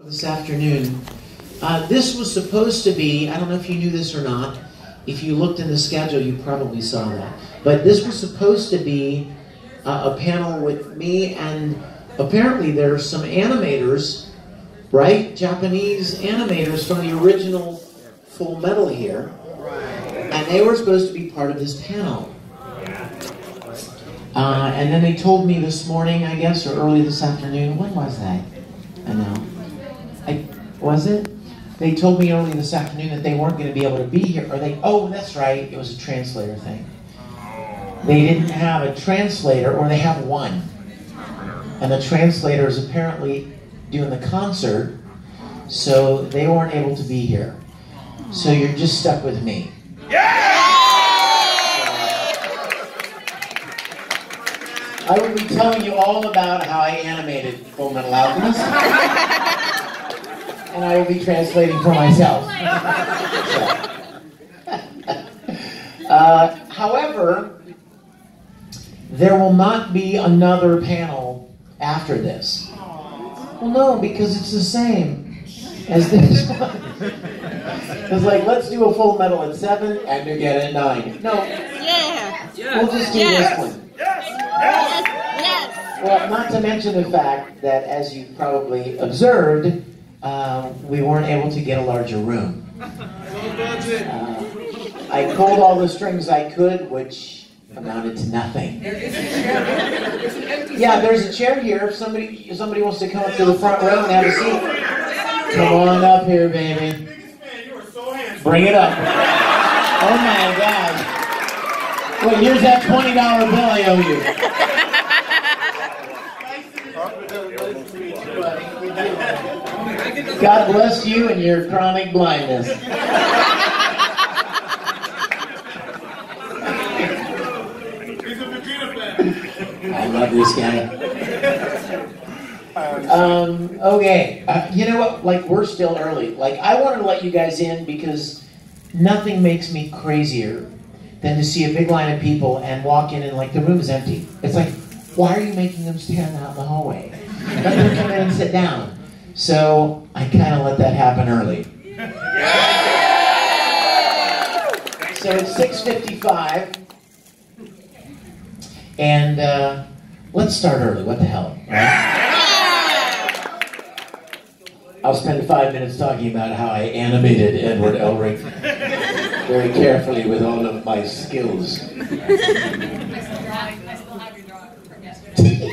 This afternoon. This was supposed to be, I don't know if you knew this or not, if you looked in the schedule you probably saw that, but this was supposed to be a panel with me, and apparently there's some animators, right? Japanese animators from the original Full Metal here, and they were supposed to be part of this panel. And then they told me this morning, I guess, or early this afternoon, when was that? I know. Was it? They told me early this afternoon that they weren't going to be able to be here. Oh, that's right, it was a translator thing. They didn't have a translator, or they have one. And the translator is apparently doing the concert, so they weren't able to be here. So you're just stuck with me. I will be telling you all about how I animated Full Metal Alchemist. And I will be translating for myself. However, there will not be another panel after this. Well, no, because it's the same as this one. It's like, let's do a Full Metal at 7 and again at 9. No. Yeah. We'll just do this one. Yes. Well, not to mention the fact that, as you probably observed, we weren't able to get a larger room. I pulled all the strings I could, which amounted to nothing. Yeah, there's a chair here. If somebody wants to come up to the front row and have a seat, come on up here, baby. Bring it up. Oh my God. Well, here's that $20 bill I owe you. God bless you and your chronic blindness. I love this guy. Okay, you know what? Like, we're still early. Like, I wanted to let you guys in because nothing makes me crazier than to see a big line of people and walk in and, like, the room's empty. It's like, why are you making them stand out in the hallway? Let them come in and sit down. So I kind of let that happen early. So it's 6:55, and let's start early. What the hell, right? I'll spend 5 minutes talking about how I animated Edward Elric very carefully with all of my skills. I still have your drawing from yesterday.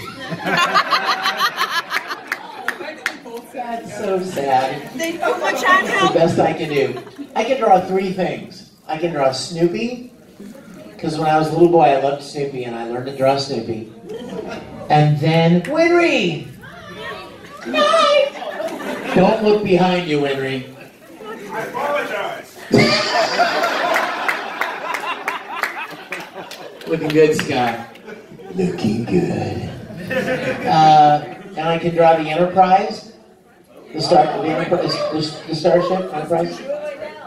That's so sad. That's the best I can do. I can draw 3 things. I can draw Snoopy, because when I was a little boy I loved Snoopy and I learned to draw Snoopy. And then Winry! Don't look behind you, Winry. I apologize. Looking good, Scott. Looking good. And I can draw the Enterprise. The Starship Enterprise?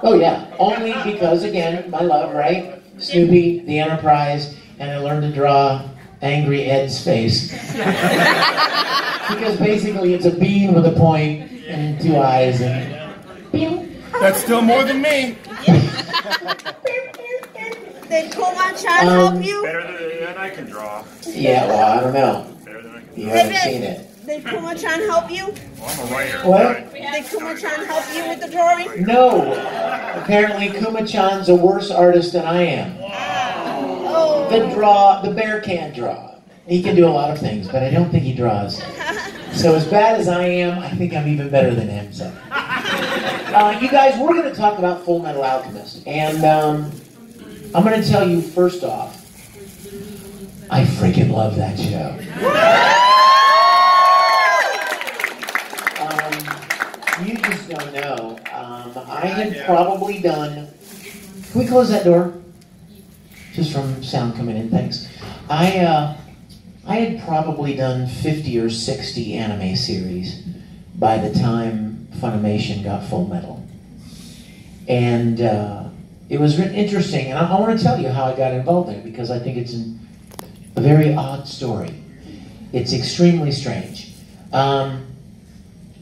Oh yeah, only because, again, my love, right? Snoopy, the Enterprise, and I learned to draw Angry Ed's face. Because basically it's a bean with a point and 2 eyes and... That's still more than me. Did Kuma-chan help you? Better than I can draw. Yeah, well, I don't know. Better than I can You haven't seen it. Did Kuma-chan help you? Well, I'm a writer. What? Did Kuma-chan help you with the drawing? No. Apparently Kuma-chan's a worse artist than I am. Oh. The bear can't draw. He can do a lot of things, but I don't think he draws. So as bad as I am, I think I'm even better than him. So. You guys, we're going to talk about Full Metal Alchemist. And I'm going to tell you first off, I freaking love that show. You just don't know. I had probably done... Can we close that door? Just from sound coming in, thanks. I had probably done 50 or 60 anime series by the time Funimation got Full Metal. And it was interesting, and I want to tell you how I got involved in it, because I think it's a very odd story. It's extremely strange.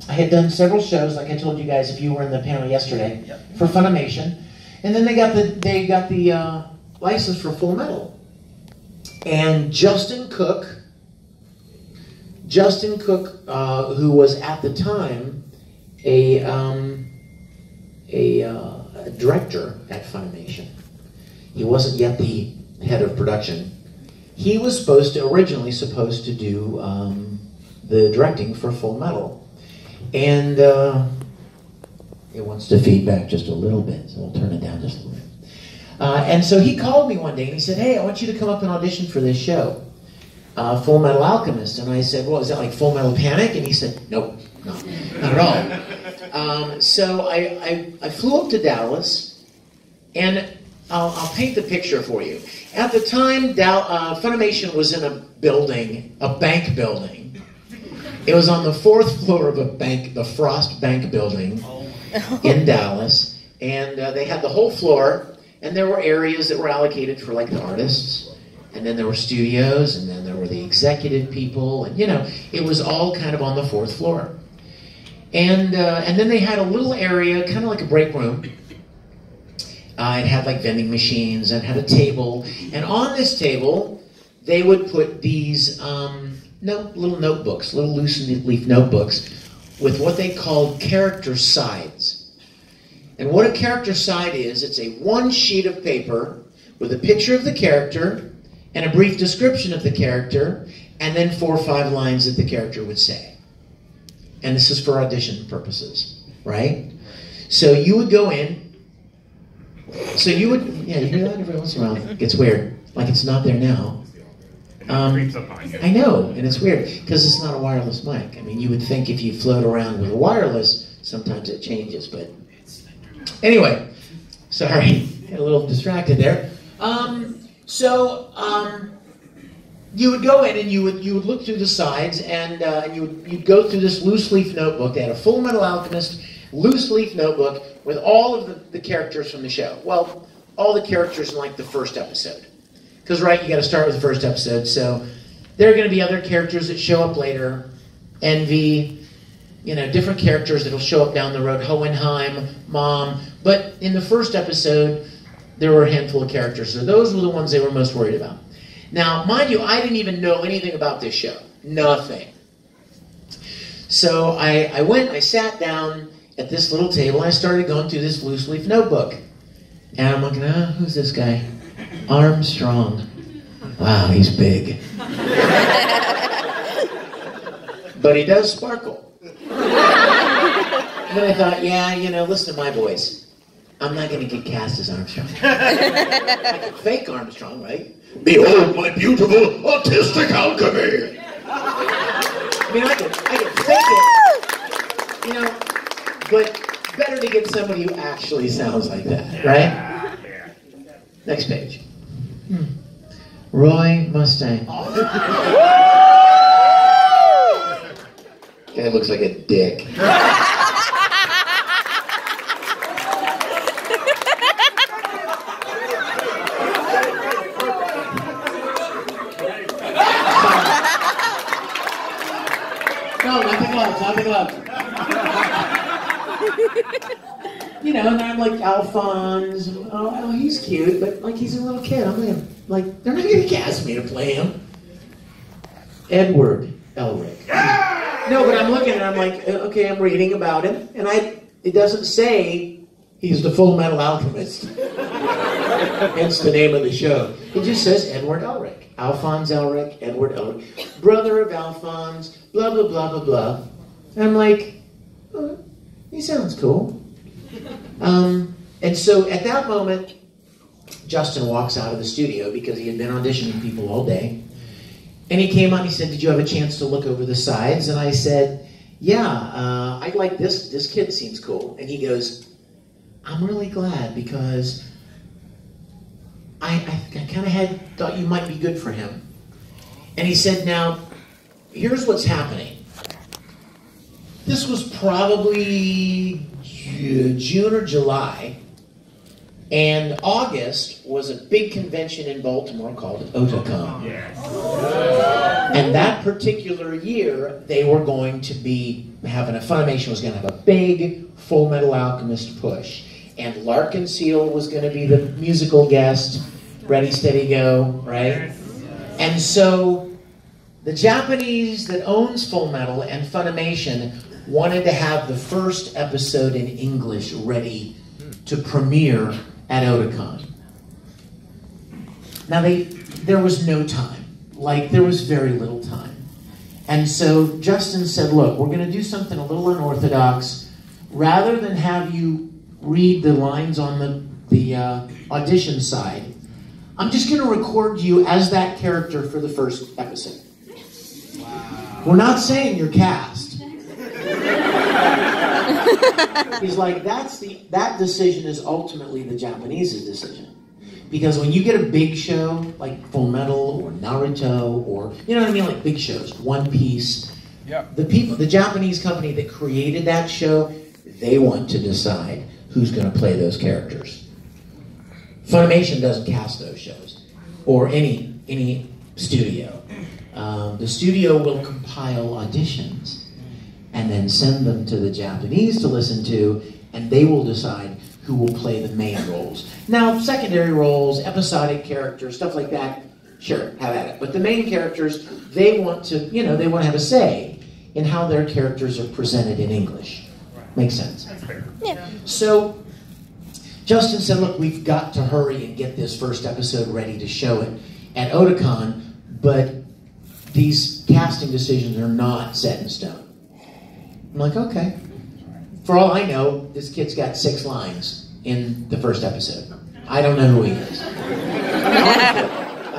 I had done several shows, like I told you guys if you were in the panel yesterday, for Funimation. And then they got the license for Full Metal. And Justin Cook, who was at the time a director at Funimation. He wasn't yet the head of production. He was originally supposed to do the directing for Full Metal. And it wants to feedback just a little bit, so we'll turn it down just a little bit. And so he called me one day and he said, hey, I want you to come up and audition for this show, Full Metal Alchemist. And I said, well, is that like Full Metal Panic? And he said, nope, no, not at all. So I flew up to Dallas, and I'll paint the picture for you. At the time, Funimation was in a building, a bank building. It was on the 4th floor of a bank, the Frost Bank building in Dallas. And they had the whole floor, and there were areas that were allocated for like the artists. And then there were studios, and then there were the executive people. And, you know, it was all kind of on the 4th floor. And then they had a little area, kind of like a break room. It had like vending machines, and had a table. And on this table, they would put these little notebooks, little loose leaf notebooks, with what they called character sides. And what a character side is, it's a one sheet of paper with a picture of the character and a brief description of the character, and then 4 or 5 lines that the character would say. And this is for audition purposes, right? So you would go in. So you would, yeah, you hear that every once in a while. It gets weird, like it's not there now. I know, and it's weird, because it's not a wireless mic. I mean, you would think if you float around with a wireless, sometimes it changes, but... Anyway, sorry, got a little distracted there. You would go in and you would look through the sides, and you'd go through this loose leaf notebook. They had a Full Metal Alchemist loose leaf notebook with all of the characters from the show. Well, all the characters in like the first episode. Because, right, you got to start with the first episode. So there are going to be other characters that show up later. Envy, you know, different characters that'll show up down the road. Hohenheim, Mom. But in the first episode, there were a handful of characters. So those were the ones they were most worried about. Now, mind you, I didn't even know anything about this show. Nothing. So I went, I sat down at this little table, and I started going through this loose leaf notebook. And I'm looking, who's this guy? Armstrong. Wow, he's big. But he does sparkle. Then I thought, yeah, you know, listen to my voice. I'm not going to get cast as Armstrong. I can fake Armstrong, right? Behold my beautiful autistic alchemy. I mean, I can fake it, you know, but better to get somebody who actually sounds like that, right? Next page. Roy Mustang. Guy looks like a dick. No, not the gloves. You know, and I'm like, Alphonse, oh, he's cute, but like he's a little kid. I'm like, they're not going to cast me to play him. Edward Elric. No, but I'm looking and I'm like, okay, I'm reading about him, and it doesn't say he's the Full Metal Alchemist. Hence the name of the show. It just says Edward Elric. Alphonse Elric, Edward Elric, brother of Alphonse, blah, blah, blah, blah, blah. And I'm like, oh, he sounds cool. And so at that moment, Justin walks out of the studio because he had been auditioning people all day. And he came out and he said, did you have a chance to look over the sides? And I said, yeah, I like this. This kid seems cool. And he goes, I'm really glad because I kind of thought you might be good for him. And he said, now, here's what's happening. This was probably June or July, and August was a big convention in Baltimore called Otakon. Yes. And that particular year, they were going to be Funimation was going to have a big Full Metal Alchemist push. And Larkin Seal was going to be the musical guest. Ready, steady, go, right? And so the Japanese that owns Full Metal and Funimation wanted to have the first episode in English ready to premiere at Otakon. Now there was no time. Like, there was very little time. And so Justin said, look, we're going to do something a little unorthodox. Rather than have you read the lines on the audition side, I'm just going to record you as that character for the first episode. Wow. We're not saying you're cast. He's like, that decision is ultimately the Japanese's decision. Because when you get a big show, like Full Metal or Naruto, or, you know what I mean, like big shows, One Piece, the Japanese company that created that show, they want to decide who's going to play those characters. Funimation doesn't cast those shows, or any studio. The studio will compile auditions and then send them to the Japanese to listen to, and they will decide who will play the main roles. Now, secondary roles, episodic characters, stuff like that, sure, have at it. But the main characters, they want to, they want to have a say in how their characters are presented in English. Makes sense? Yeah. So, Justin said, look, we've got to hurry and get this first episode ready to show it at Otakon, but these casting decisions are not set in stone. I'm like, okay. For all I know, this kid's got 6 lines in the first episode. I don't know who he is. I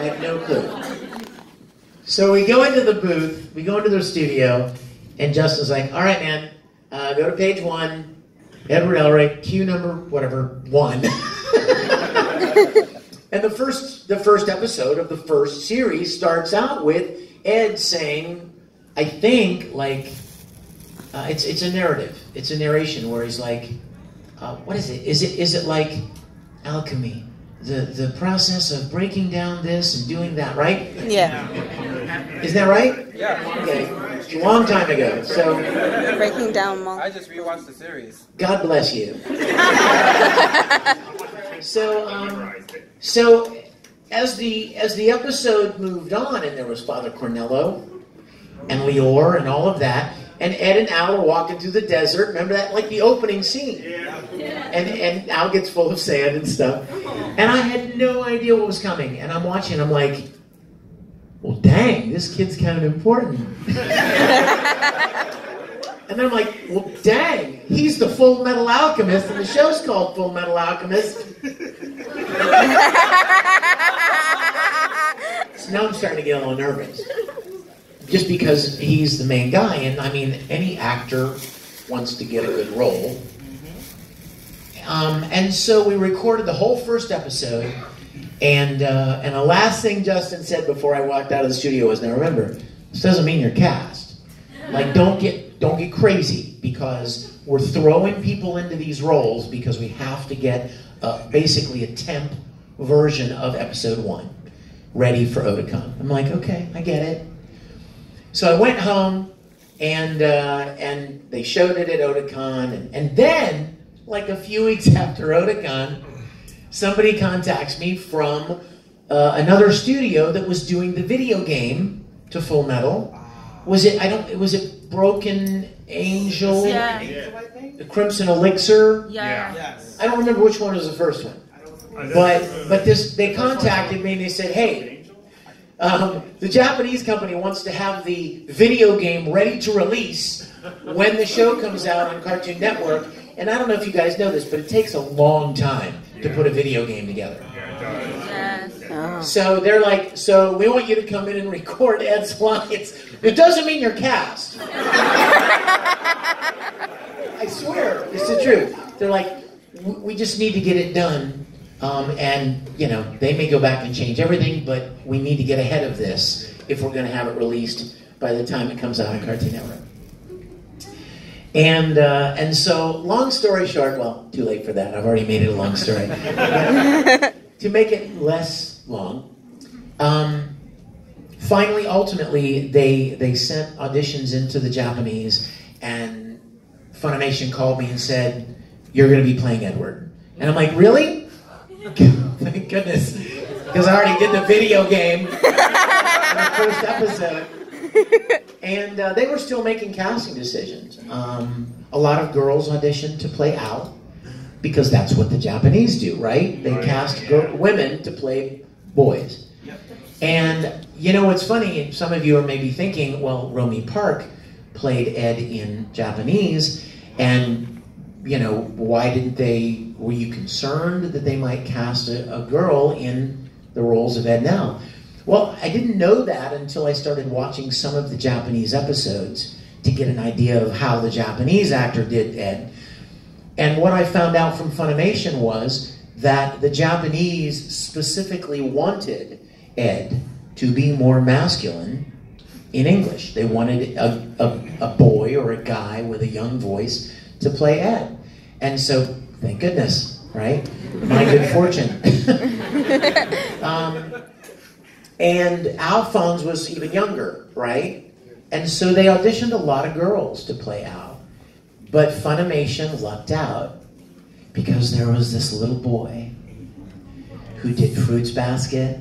have no clue. So we go into the booth, we go into their studio, and Justin's like, all right, man, go to page 1, Edward Elric, cue number, whatever, 1. And the first episode of the first series starts out with Ed saying, I think, like, it's a narrative. It's a narration where he's like, what is it? Is it like alchemy? The process of breaking down this and doing that, right? Yeah. Isn't that right? Yeah. Okay. It's a long time ago. So Breaking down monk. I just rewatched the series. God bless you. So as the episode moved on, and there was Father Cornello and Leor and all of that, and Ed and Al are walking through the desert. Remember that? Like the opening scene. Yeah. And Al gets full of sand and stuff. And I had no idea what was coming. And I'm watching, I'm like, well, dang, this kid's kind of important. And then I'm like, well, dang, he's the Full Metal Alchemist, and the show's called Full Metal Alchemist. So now I'm starting to get a little nervous. Just because he's the main guy, and I mean, any actor wants to get a good role. And so we recorded the whole first episode, and the last thing Justin said before I walked out of the studio was, now remember, this doesn't mean you're cast. Like, don't get crazy, because we're throwing people into these roles because we have to get basically a temp version of episode 1 ready for Otakon. I'm like, okay, I get it. So I went home, and they showed it at Otakon, and then, like a few weeks after Otakon, somebody contacts me from another studio that was doing the video game to Full Metal. Was it Broken Angel? Yeah. The Crimson Elixir? Yeah. Yes. I don't remember which one was the first one. But they contacted me and they said, hey, the Japanese company wants to have the video game ready to release when the show comes out on Cartoon Network. And I don't know if you guys know this, but it takes a long time to put a video game together. Yes. Oh. So they're like, so we want you to come in and record Ed's lines. It doesn't mean you're cast. I swear, it's the truth. They're like, we just need to get it done. And, they may go back and change everything, but we need to get ahead of this if we're going to have it released by the time it comes out on Cartoon Network. And so, long story short, well, too late for that. I've already made it a long story. To make it less long, finally, ultimately, they sent auditions into the Japanese, and Funimation called me and said, "You're going to be playing Edward." And I'm like, "Really?" Thank goodness, because I already did the video game in the first episode. And they were still making casting decisions. A lot of girls auditioned to play Al, because that's what the Japanese do, right? They cast women to play boys. And you know what's funny, some of you are maybe thinking, well, Romy Park played Ed in Japanese, and you know, why didn't they, were you concerned that they might cast a girl in the roles of Ed now? Well, I didn't know that until I started watching some of the Japanese episodes to get an idea of how the Japanese actor did Ed. And what I found out from Funimation was that the Japanese specifically wanted Ed to be more masculine in English. They wanted a boy or a guy with a young voice to play Ed. And so, thank goodness, right? My good fortune. And Alphonse was even younger, right? And so they auditioned a lot of girls to play Al. But Funimation lucked out because there was this little boy who did Fruits Basket,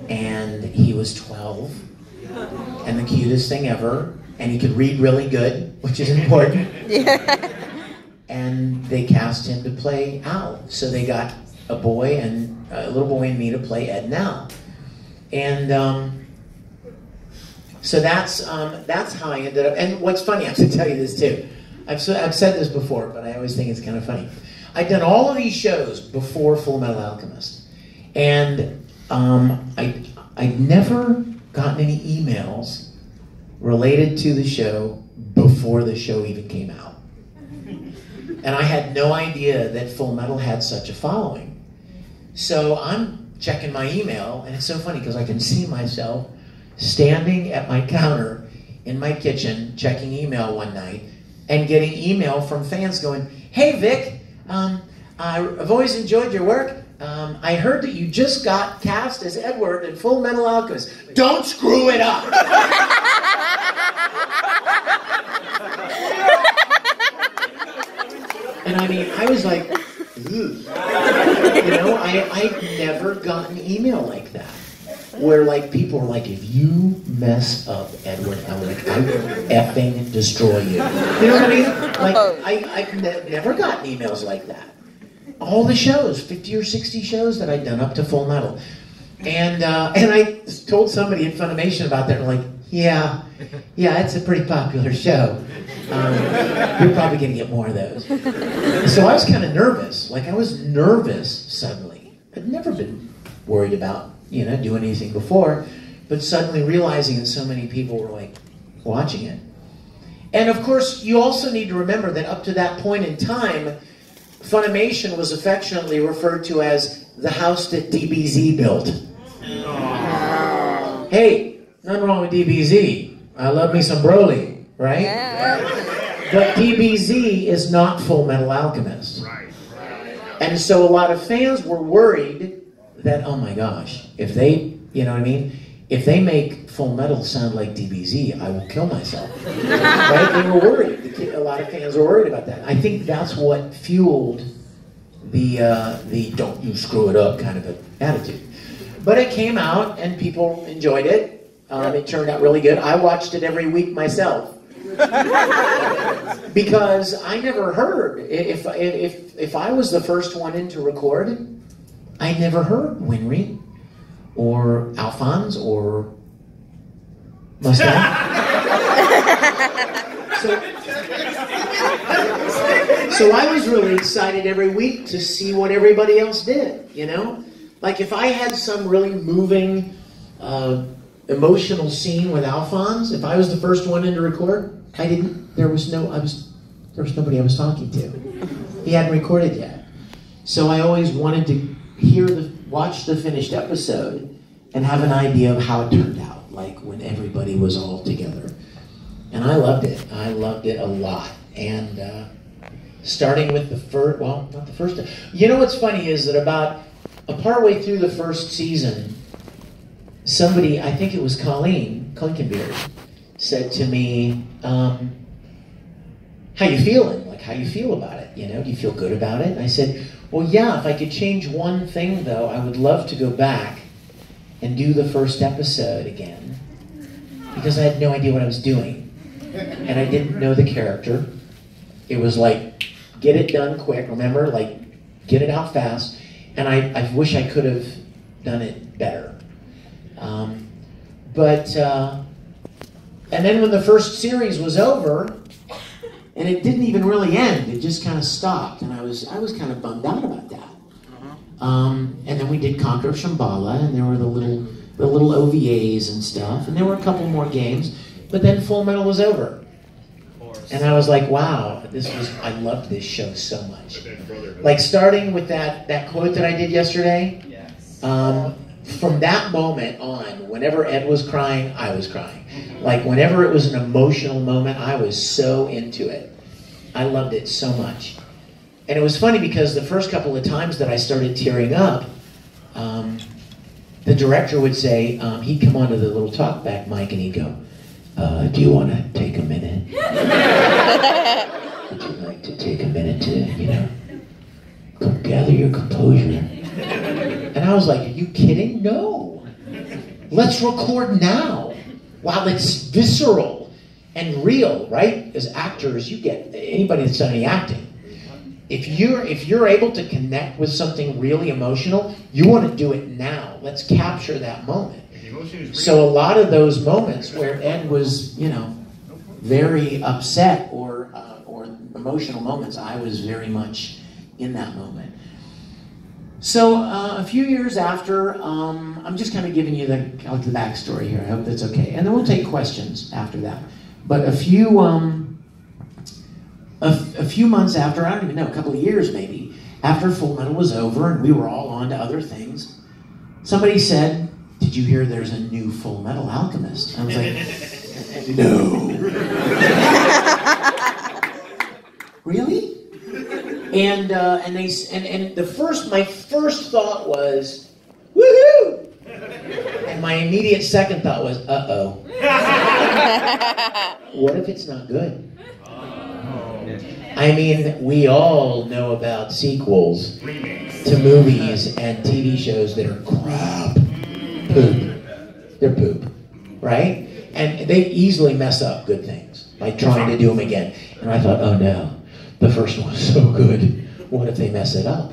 and he was 12, and the cutest thing ever, and he could read really good, which is important. Yeah. And they cast him to play Al. So they got a boy and a little boy and me to play Ed and Al. And so that's how I ended up. And what's funny, I have to tell you this too. I've said this before, but I always think it's kind of funny. I'd done all of these shows before Full Metal Alchemist, and I'd never gotten any emails related to the show before the show even came out. And I had no idea that Full Metal had such a following. So I'm checking my email, and it's so funny because I can see myself standing at my counter in my kitchen checking email one night and getting email from fans going, "Hey Vic, I've always enjoyed your work. I heard that you just got cast as Edward in Full Metal Alchemist. Don't screw it up." And I mean, I was like, "Ugh." You know, I'd never gotten an email like that, where like people were like, "If you mess up Edward Elric, I will effing destroy you." You know what I mean? Like, I've never gotten emails like that. All the shows, 50 or 60 shows that I'd done up to Full Metal. And I told somebody at Funimation about that, and like, yeah, it's a pretty popular show. You're probably going to get more of those. So I was kind of nervous. Like, I was nervous suddenly. I'd never been worried about, doing anything before, but suddenly realizing that so many people were, like, watching it. And, of course, you also need to remember that up to that point in time, Funimation was affectionately referred to as the house that DBZ built. Oh. Hey, nothing wrong with DBZ. I love me some Broly, right? Yeah. But DBZ is not Full Metal Alchemist. Right. And so a lot of fans were worried that, oh my gosh, if they, if they make Full Metal sound like DBZ, I will kill myself. Right? They were worried. A lot of fans were worried about that. I think that's what fueled the don't you screw it up kind of an attitude. But it came out and people enjoyed it. It turned out really good. I watched it every week myself. Because I never heard, if I was the first one in to record, I never heard Winry or Alphonse or Mustang. So I was really excited every week to see what everybody else did, Like if I had some really moving, emotional scene with Alphonse, if I was the first one in to record, there was nobody I was talking to. He hadn't recorded yet. So I always wanted to watch the finished episode and have an idea of how it turned out, like when everybody was all together. And I loved it. I loved it a lot. And starting with the first, well, not the first. What's funny is that about partway through the first season, somebody, I think it was Colleen Klinkenbeard, said to me, how you feeling? Like, how you feel about it? You know, do you feel good about it? And I said, well, yeah, if I could change one thing, though, I would love to go back and do the first episode again, because I had no idea what I was doing. And I didn't know the character. It was like, get it done quick, remember? Like, get it out fast. And I wish I could have done it better. And then when the first series was over, and it didn't even really end, it just kind of stopped, and I was kind of bummed out about that. And then we did Conquer of Shambhala, and there were the little OVAs and stuff, and there were a couple more games, but then Full Metal was over. And I was like, wow, I loved this show so much. Like, starting with that quote that I did yesterday, from that moment on, whenever Ed was crying, I was crying. Like, whenever it was an emotional moment, I was so into it. I loved it so much. And it was funny because the first couple of times that I started tearing up, the director would say, he'd come onto the little talkback mic and he'd go, do you want to take a minute? Would you like to take a minute to, gather your composure? And I was like, are you kidding? No. Let's record now. Wow, it's visceral and real, right? As actors, you get, anybody that's done any acting, if you're able to connect with something really emotional, you want to do it now. Let's capture that moment. So a lot of those moments where Ed was, very upset or emotional moments, I was very much in that moment. So a few years after, I'm just kind of giving you the backstory here. I hope that's okay, and then we'll take questions after that. But a few months after, I don't even know, a couple of years maybe, after Full Metal was over and we were all on to other things, somebody said, did you hear there's a new Full Metal Alchemist? I was like, no. Really? And my first thought was, woohoo! And my immediate second thought was, uh-oh. What if it's not good? I mean, we all know about sequels to movies and TV shows that are crap. Poop. They're poop, right? And they easily mess up good things by trying to do them again. And I thought, oh no, the first one was so good. What if they mess it up?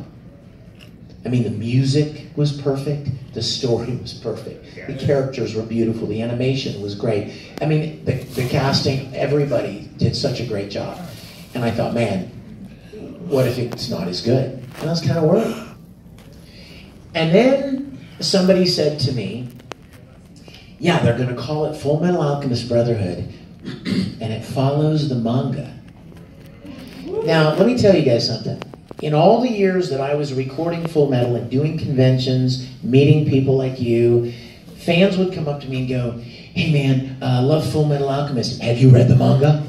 I mean, the music was perfect. The story was perfect. The characters were beautiful. The animation was great. I mean, the casting, everybody did such a great job. And I thought, man, what if it's not as good? And that's kind of worried. And then somebody said to me, yeah, they're going to call it Full Metal Alchemist Brotherhood, and it follows the manga. Now, let me tell you guys something. In all the years that I was recording Full Metal and doing conventions, meeting people like you, fans would come up to me and go, hey man, I love Full Metal Alchemist. Have you read the manga?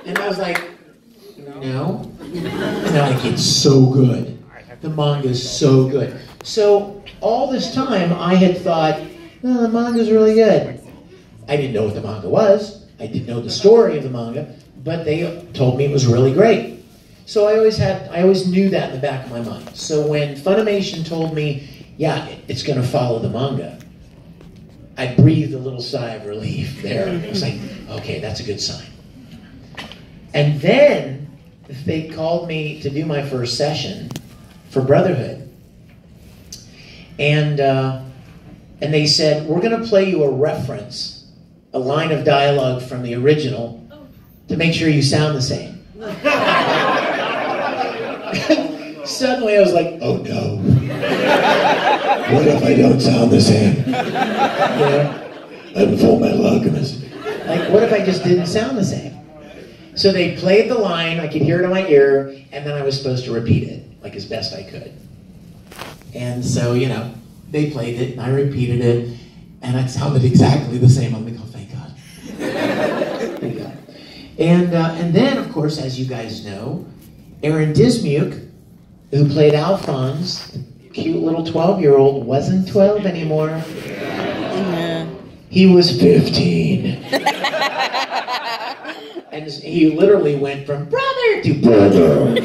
And I was like, no. And they're like, it's so good. The manga's so good. So all this time I had thought, oh, the manga's really good. I didn't know what the manga was. I didn't know the story of the manga, but they told me it was really great. So I always knew that in the back of my mind. So when Funimation told me, yeah, it's going to follow the manga, I breathed a little sigh of relief there. I was like, okay, that's a good sign. And then they called me to do my first session for Brotherhood. And they said, we're going to play you a reference, a line of dialogue from the original, to make sure you sound the same. Suddenly I was like, oh no. What if I don't sound the same? I'm Full Metal Alchemist. Like, what if I just didn't sound the same? So they played the line, I could hear it in my ear, and then I was supposed to repeat it, like as best I could. And so, they played it, and I repeated it, and it sounded exactly the same. I'm like, oh, thank God. Thank God. And then, of course, as you guys know, Aaron Dismuke, who played Alphonse, the cute little 12-year-old, wasn't 12 anymore. He was 15. And he literally went from brother to brother.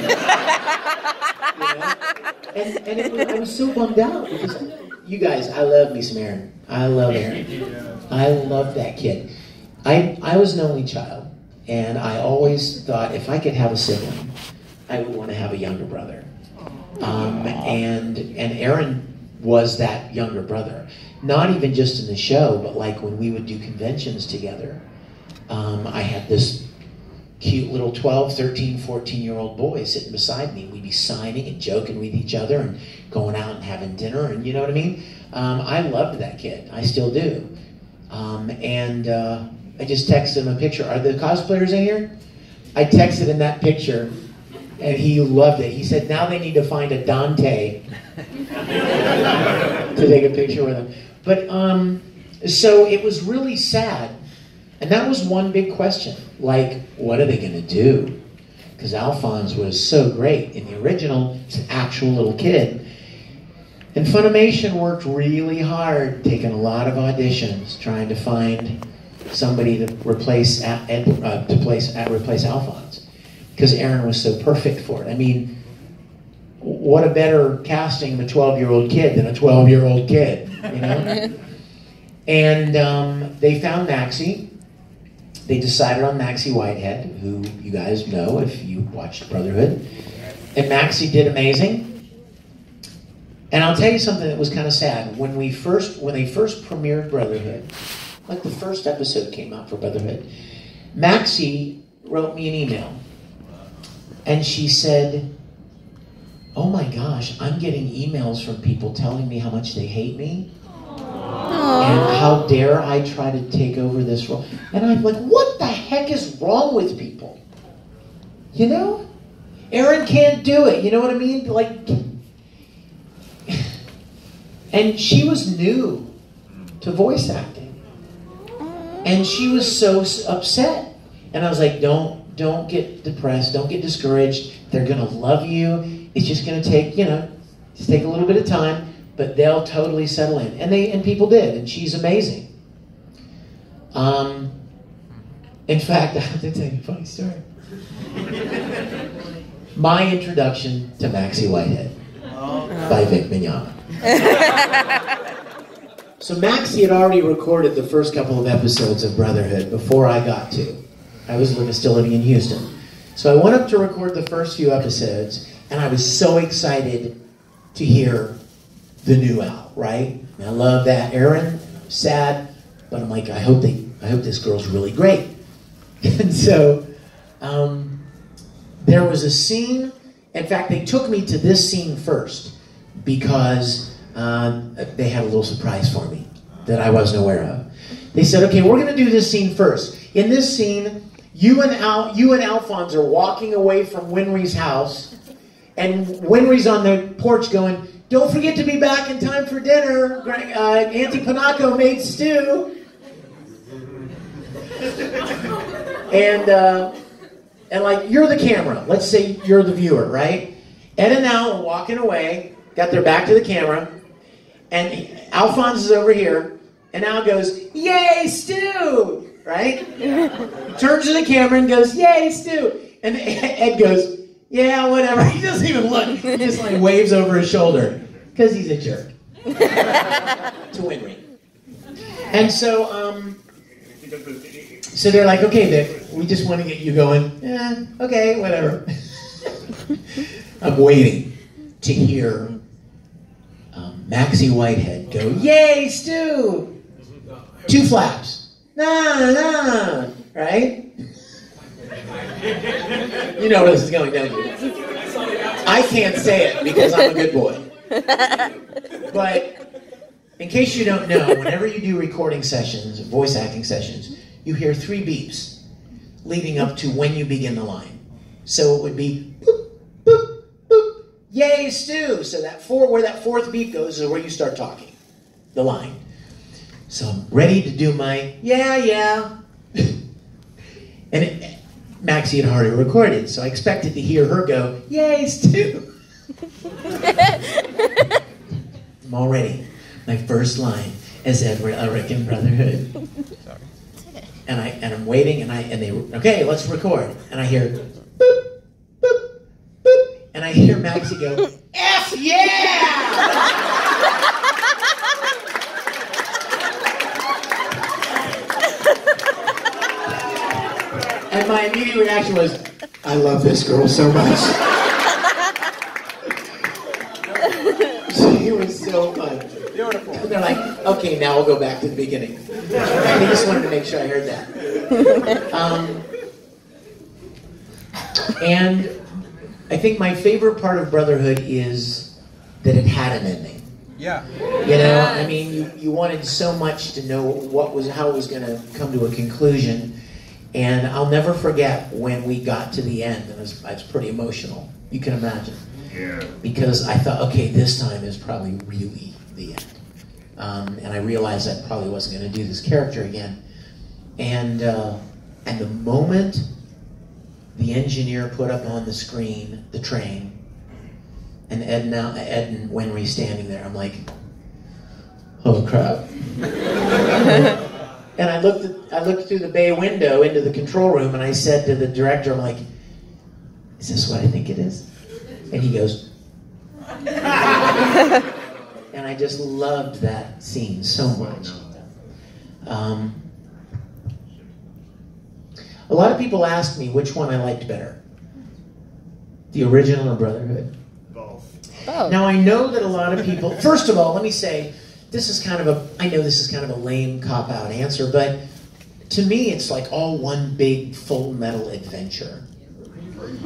I was so bummed out because you guys, I love me some Aaron. I love Aaron. I love that kid. I was an only child, and I always thought if I could have a sibling, I would want to have a younger brother. And Aaron was that younger brother. Not even just in the show, but like when we would do conventions together. I had this cute little 12, 13, 14-year-old boy sitting beside me. We'd be signing and joking with each other and going out and having dinner, and you know what I mean? I loved that kid. I still do. I just texted him a picture. Are the cosplayers in here? I texted him that picture, and he loved it. He said, now they need to find a Dante to take a picture with him. But, so it was really sad. And that was one big question. Like, what are they going to do? Because Alphonse was so great. In the original, it's an actual little kid. And Funimation worked really hard, taking a lot of auditions, trying to find somebody to replace Alphonse. Because Aaron was so perfect for it. I mean, what a better casting of a 12-year-old kid than a 12-year-old kid, you know? And they found Maxie. They decided on Maxie Whitehead, who you guys know if you watched Brotherhood. And Maxie did amazing. And I'll tell you something that was kind of sad. When they first premiered Brotherhood, like the first episode came out for Brotherhood, Maxie wrote me an email. And she said, oh my gosh, I'm getting emails from people telling me how much they hate me. And how dare I try to take over this role? And I'm like, what the heck is wrong with people? You know? Aaron can't do it. You know what I mean? Like, and she was new to voice acting. And she was so upset. And I was like, don't get depressed. Don't get discouraged. They're going to love you. It's just going to take, just take a little bit of time. But they'll totally settle in. And people did, and she's amazing. In fact, I have to tell you a funny story. My introduction to Maxie Whitehead by Vic Mignogna. So Maxie had already recorded the first couple of episodes of Brotherhood before I got to. I was still living in Houston. So I went up to record the first few episodes, and I was so excited to hear the new Al, right? And I love that. Aaron, sad, but I'm like, I hope this girl's really great. And so there was a scene. In fact, they took me to this scene first because they had a little surprise for me that I wasn't aware of. They said, okay, we're going to do this scene first. In this scene, you and Alphonse are walking away from Winry's house, and Winry's on the porch going, don't forget to be back in time for dinner. Auntie Panaco made stew. And like, you're the camera. Let's say you're the viewer, right? Ed and Al are walking away, got their back to the camera, and Alphonse is over here, and Al goes, yay, stew! Right? Turns to the camera and goes, yay, stew! And Ed goes, yeah, whatever. He doesn't even look. He just like waves over his shoulder because he's a jerk to Winry. And so, so they're like, okay, Vic, we just want to get you going. Yeah, okay, whatever. I'm waiting to hear Maxie Whitehead go, yay, Stu! 2 flaps. Nah, right? You know where this is going, don't you? I can't say it because I'm a good boy. But in case you don't know, whenever you do recording sessions, voice acting sessions, you hear 3 beeps leading up to when you begin the line. So it would be boop, boop, boop, yay, Stu. So where that 4th beep goes is where you start talking, the line. So I'm ready to do my yeah. And Maxie had already recorded, so I expected to hear her go, yay, Stu. I'm all ready. My first line as Edward Ulrich in Brotherhood. and I'm waiting, and they okay, let's record, and I hear boop, boop, boop, and I hear Maxie go, F yeah! And my immediate reaction was, I love this girl so much. It was so fun. Beautiful. And they're like, okay, now we'll go back to the beginning. I just wanted to make sure I heard that. And I think my favorite part of Brotherhood is that it had an ending. Yeah. You know, I mean, you wanted so much to know how it was going to come to a conclusion. And I'll never forget when we got to the end. It was pretty emotional. You can imagine. Yeah. Because I thought, okay, this time is probably really the end. And I realized I probably wasn't going to do this character again. And the moment the engineer put up on the screen the train, and Ed and Winry standing there, I'm like, oh crap. And I looked through the bay window into the control room, and I said to the director, I'm like, is this what I think it is? And he goes, and I just loved that scene so much. A lot of people ask me which one I liked better, the original or Brotherhood. Both. Now I know that a lot of people, first of all, let me say, I know this is kind of a lame cop-out answer, but to me it's like all one big Full Metal adventure.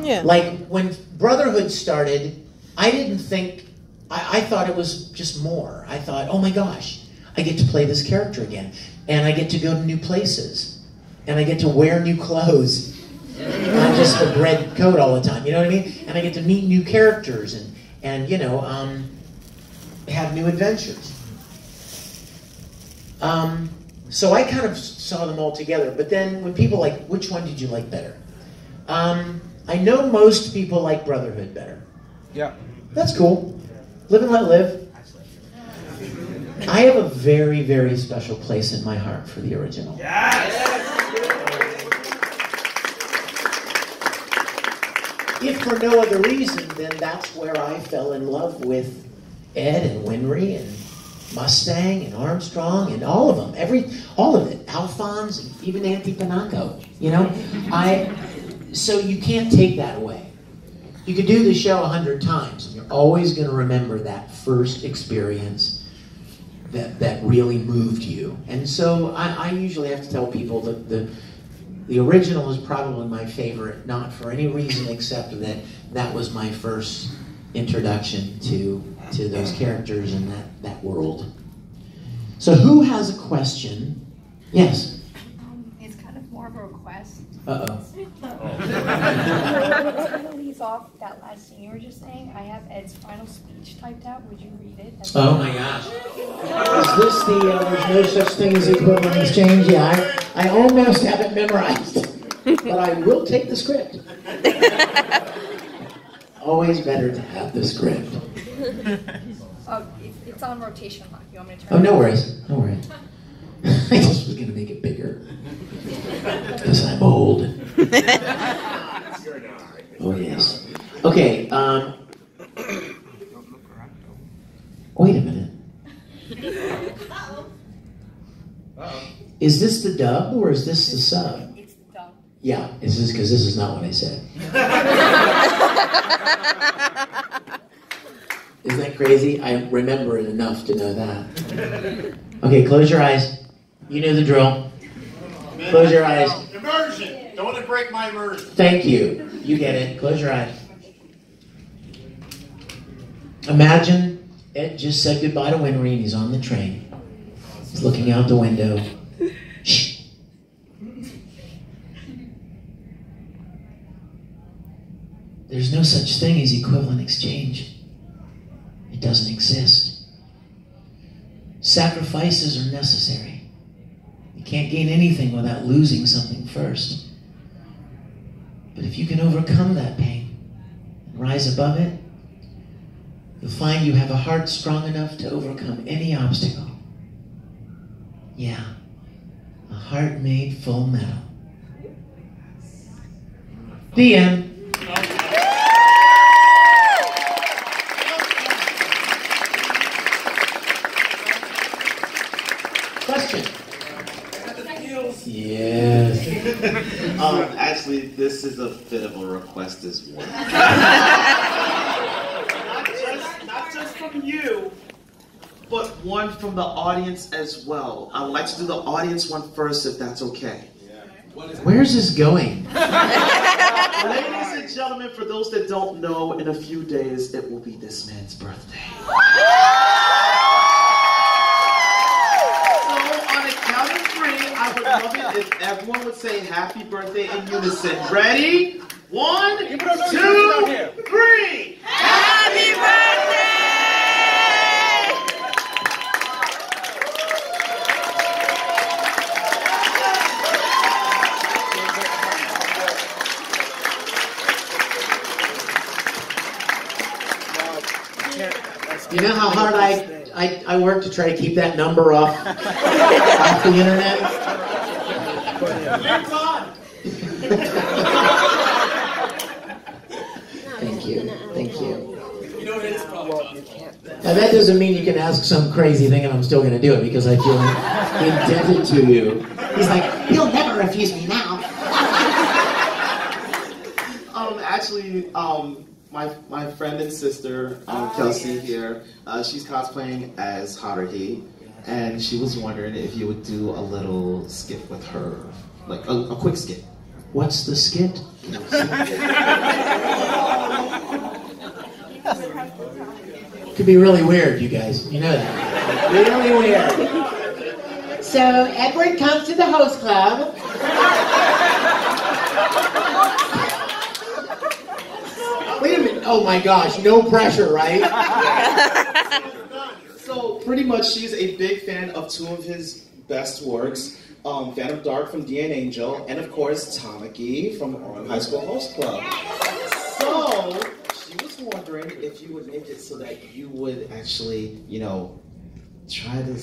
Yeah. Like when Brotherhood started, I didn't think, I thought it was just more. I thought, oh my gosh, I get to play this character again, and I get to go to new places, and I get to wear new clothes, not just a red coat all the time, you know what I mean? And I get to meet new characters and you know, have new adventures. So I kind of saw them all together, but then when people like, which one did you like better? I know most people like Brotherhood better. Yeah. That's cool. Live and let live. I have a very, very special place in my heart for the original. If for no other reason, then that's where I fell in love with Ed and Winry and Mustang and Armstrong and all of them. All of it. Alphonse and even Auntie Panaco. You know? So you can't take that away. You could do the show 100 times, and you're always going to remember that first experience that really moved you. And so I usually have to tell people that the original is probably my favorite, not for any reason except that was my first introduction to those characters and that world. So who has a question? Yes? It's kind of more of a request. Uh-oh. To leave off that last thing you were just saying, I have Ed's final speech typed out. Would you read it? Oh my gosh. Is this there's no such thing as equivalent exchange? Yeah, I almost have it memorized, but I will take the script. Always better to have the script. It's on rotation lock. You want me to turn Oh, no worries. No worries. I just was going to make it bigger. Because I'm old. Oh, yes. Okay, wait a minute. Is this the dub or is this the sub? It's the dub. Yeah, it's just because this is not what I said. Isn't that crazy? I remember it enough to know that. Okay, close your eyes. You know the drill. Close your eyes. Immersion. Don't want to break my immersion. Thank you. You get it. Close your eyes. Imagine Ed just said goodbye to Winry and he's on the train. He's looking out the window. Shh. There's no such thing as equivalent exchange. It doesn't exist. Sacrifices are necessary. You can't gain anything without losing something first. But if you can overcome that pain and rise above it, you'll find you have a heart strong enough to overcome any obstacle. Yeah, a heart made full metal. The end. Question? Yes. Actually, this is a bit of a request as well. not just from you, but one from the audience as well. I would like to do the audience one first, if that's okay. Where's this going? Ladies and gentlemen, for those that don't know, in a few days, it will be this man's birthday. I would love it if everyone would say happy birthday in unison. Ready? 1, 2, 3! Happy birthday! You know how hard I work to try to keep that number off the internet? Thank you. Thank you. Now that doesn't mean you can ask some crazy thing and I'm still going to do it because I feel indebted to you. He's like, he'll never refuse me now. My friend and sister, Kelsey here, she's cosplaying as Haruhi, and she was wondering if you would do a little skit with her, like a quick skit. What's the skit? Could be really weird, you guys. You know that. Really weird. So, Edward comes to the host club. Wait a minute. Oh my gosh, no pressure, right? So, pretty much, she's a big fan of two of his best works. Phantom Dark from D and Angel, and of course, Tamaki from Orange High School Host Club. So, she was wondering if you would make it so that you would actually, try to,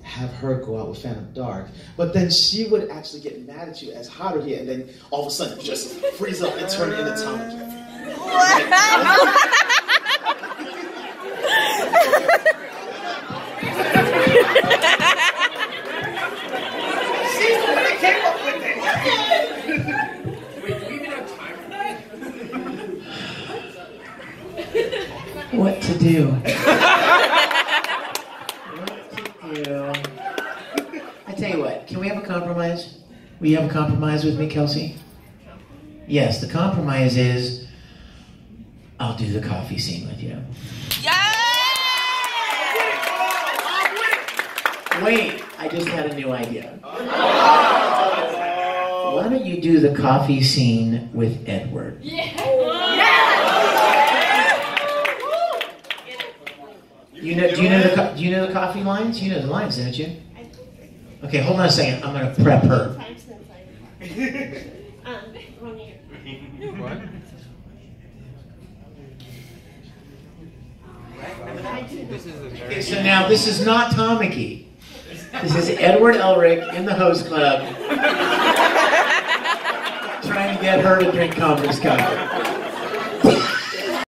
have her go out with Phantom Dark, but then she would actually get mad at you as Haruhi, and then all of a sudden just freeze up and turn into Tamaki. She's the one that came up with it. Wait, do we even have time for that? What to do? I tell you what, can we have a compromise? Will you have a compromise with me, Kelsey? Yes, the compromise is I'll do the coffee scene with you. Wait, I just had a new idea. Why don't you do the coffee scene with Edward? Do you know the coffee lines? You know the lines, don't you? Okay, hold on a second. I'm going to prep her. What? Okay, so now this is not Tamaki. This is Edward Elric in the host club trying to get her to drink Converse coffee.